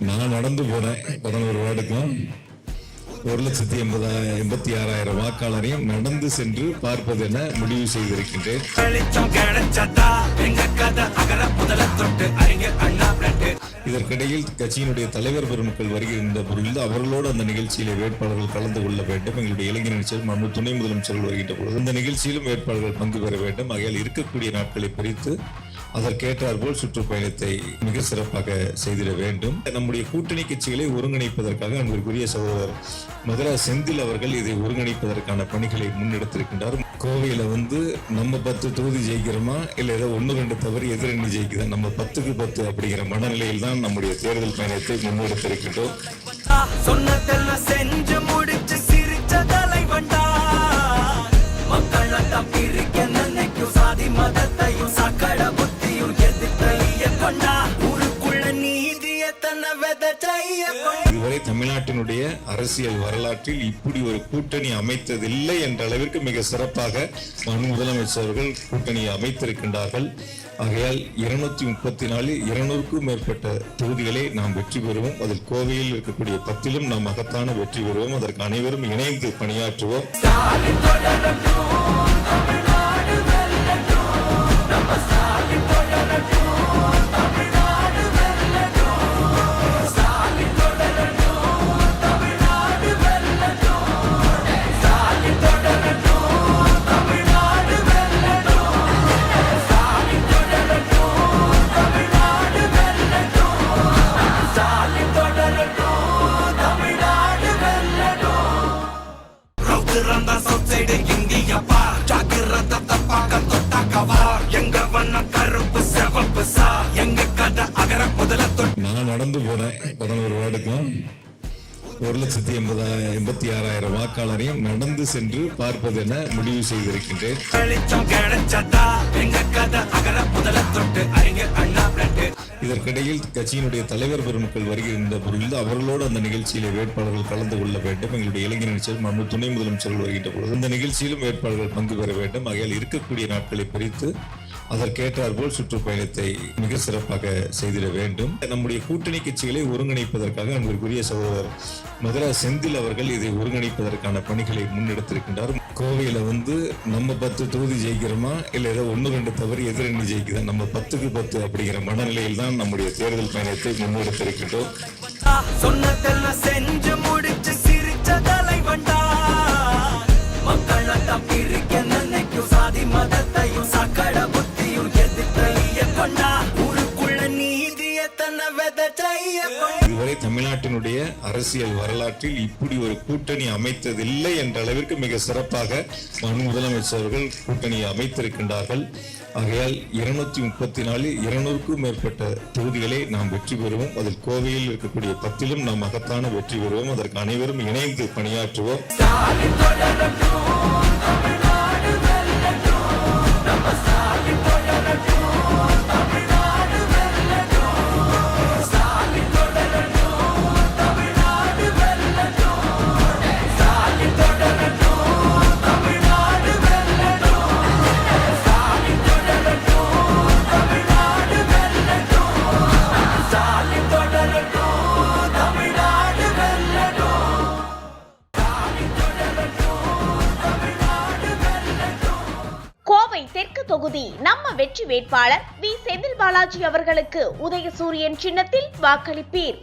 நான் நடந்து போனேன் 11 வார்டுக்கும் 1,86,000 வாக்காளரையும் நடந்து சென்று பார்ப்பது என முடிவு செய்திருக்கின்றேன். இதற்கிடையில் கட்சியினுடைய தலைவர் பெருமக்கள் வருகின்ற பொழுது அவர்களோடு அந்த நிகழ்ச்சியிலே வேட்பாளர்கள் கலந்து கொள்ள வேண்டும். எங்களுடைய இளைஞர் நிச்சயம் துணை முதலமைச்சர்கள் வருகின்ற பொழுது இந்த நிகழ்ச்சியிலும் வேட்பாளர்கள் பங்கு பெற வேண்டும். ஆகையால் இருக்கக்கூடிய நாட்களை பிரித்து அதற்கேற்றார் போல் சுற்றுப்பயணத்தை மிக சிறப்பாக செய்திட வேண்டும். நம்முடைய கூட்டணி கட்சிகளை ஒருங்கிணைப்பதற்காக அன்பிற்குரிய சகோதரர் மதுரா செந்தில் அவர்கள் இதை ஒருங்கிணைப்பதற்கான பணிகளை முன்னெடுத்திருக்கின்றார். கோவையில நம்ம 10 தொகுதி ஜெயிக்கிறோமா இல்ல ஏதோ 1-2 தவறு எதிரணி ஜெயிக்குதா, நம்ம 10க்கு 10 அப்படிங்கிற மனநிலையில் தான் நம்முடைய தேர்தல் பயணத்தை முன்னெடுத்திருக்கின்றோம். இதுவரை தமிழ்நாட்டினுடைய அரசியல் வரலாற்றில் இப்படி ஒரு கூட்டணி அமைத்ததில்லை என்ற அளவிற்கு மிக சிறப்பாக முதலமைச்சர்கள் கூட்டணி அமைத்திருக்கின்றார்கள். ஆகையால் 234 200க்கும் மேற்பட்ட தொகுதிகளை நாம் வெற்றி பெறுவோம். அதில் கோவையில் இருக்கக்கூடிய 10லும் நாம் மகத்தான வெற்றி பெறுவோம். அதற்கு அனைவரும் இணைந்து பணியாற்றுவோம். நான் நடந்து போனேன் 11 வார்டுக்கும் 1,86,000 வாக்காளரையும் நடந்து சென்று பார்ப்பது என முடிவு செய்திருக்கின்றேன். இதற்கிடையில் கட்சியினுடைய தலைவர் பெருமக்கள் வருகின்ற பொழுது அவர்களோடு அந்த நிகழ்ச்சியிலே வேட்பாளர்கள் கலந்து கொள்ள வேண்டும். எங்களுடைய இளைஞர் நிச்சயம் துணை முதலமைச்சர்கள் வருகின்ற பொழுது இந்த நிகழ்ச்சியிலும் வேட்பாளர்கள் பங்கு பெற வேண்டும். ஆகையால் இருக்கக்கூடிய நாட்களை பிரித்து அதற்கேற்றார் போல் சுற்றுப்பயணத்தை மிக சிறப்பாக செய்திட வேண்டும். நம்முடைய கூட்டணி கட்சிகளை ஒருங்கிணைப்பதற்காக அன்பிற்குரிய சகோதரர் மதுரா செந்தில் அவர்கள் இதை ஒருங்கிணைப்பதற்கான பணிகளை முன்னெடுத்திருக்கின்றார். கோவையில நம்ம 10 தொகுதி ஜெயிக்கிறோமா இல்ல ஏதோ 1-2 தவறு எதிரணி ஜெயிக்குதா, நம்ம 10க்கு 10 அப்படிங்கிற மனநிலையில் தான் நம்முடைய தேர்தல் பயணத்தை முன்னெடுத்திருக்கின்றோம். இதுவரை தமிழ்நாட்டினுடைய அரசியல் வரலாற்றில் இப்படி ஒரு கூட்டணி அமைத்ததில்லை என்ற அளவிற்கு மிக சிறப்பாக முதலமைச்சர்கள் கூட்டணி அமைத்திருக்கின்றார்கள். ஆகையால் 234 200க்கும் மேற்பட்ட தொகுதிகளை நாம் வெற்றி பெறுவோம். அதில் கோவையில் இருக்கக்கூடிய 10லும் நாம் மகத்தான வெற்றி பெறுவோம். அதற்கு அனைவரும் இணைந்து பணியாற்றுவோம். தெற்கு தொகுதி நம்ம வெற்றி வேட்பாளர் வி. செந்தில் பாலாஜி அவர்களுக்கு உதயசூரியன் சின்னத்தில் வாக்களிப்பீர்.